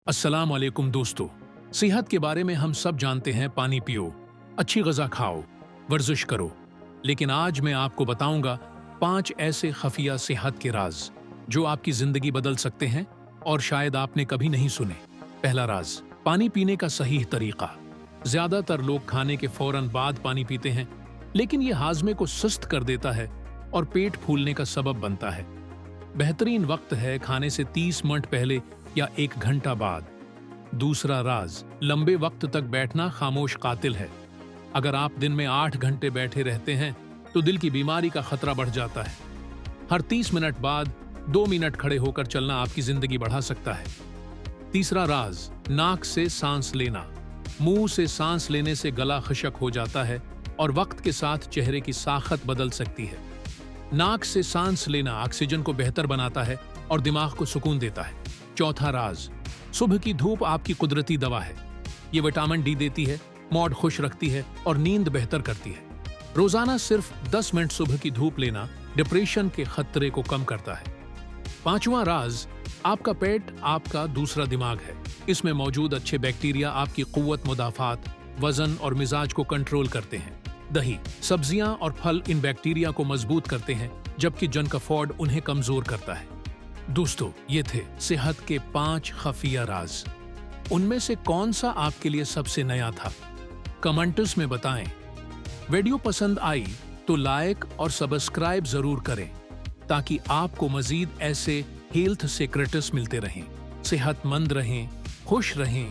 अस्सलाम वालेकुम दोस्तों। सेहत के बारे में हम सब जानते हैं, पानी पियो, अच्छी ग़िज़ा खाओ, वर्जिश करो। लेकिन आज मैं आपको बताऊंगा 5 ऐसे खफिया सेहत के राज जो आपकी ज़िंदगी बदल सकते हैं और शायद आपने कभी नहीं सुने। पहला राज, पानी पीने का सही तरीका। ज़्यादातर लोग खाने के फौरन बाद पानी पीते हैं, लेकिन ये हाजमे को सुस्त कर देता है और पेट फूलने का सबब बनता है। बेहतरीन वक्त है खाने से 30 मिनट पहले या 1 घंटा बाद। दूसरा राज, लंबे वक्त तक बैठना खामोश कातिल है। अगर आप दिन में 8 घंटे बैठे रहते हैं तो दिल की बीमारी का खतरा बढ़ जाता है। हर 30 मिनट बाद 2 मिनट खड़े होकर चलना आपकी जिंदगी बढ़ा सकता है। तीसरा राज, नाक से सांस लेना। मुंह से सांस लेने से गला खुश्क हो जाता है और वक्त के साथ चेहरे की साखत बदल सकती है। नाक से सांस लेना ऑक्सीजन को बेहतर बनाता है और दिमाग को सुकून देता है। चौथा राज, सुबह की धूप आपकी कुदरती दवा है। ये विटामिन डी देती है, मूड खुश रखती है और नींद बेहतर करती है। रोजाना सिर्फ 10 मिनट सुबह की धूप लेना डिप्रेशन के खतरे को कम करता है। पांचवा राज, आपका पेट आपका दूसरा दिमाग है। इसमें मौजूद अच्छे बैक्टीरिया आपकी कुव्वत मुदाफात, वजन और मिजाज को कंट्रोल करते हैं। दही, सब्जियां और फल इन बैक्टीरिया को मजबूत करते हैं, जबकि जंक फूड उन्हें कमजोर करता है। दोस्तों, ये थे सेहत के 5 खफिया राज। उनमें से कौन सा आपके लिए सबसे नया था? कमेंट्स में बताएं। वीडियो पसंद आई तो लाइक और सब्सक्राइब जरूर करें ताकि आपको मजीद ऐसे हेल्थ सीक्रेट्स मिलते रहें। सेहतमंद रहें, खुश रहें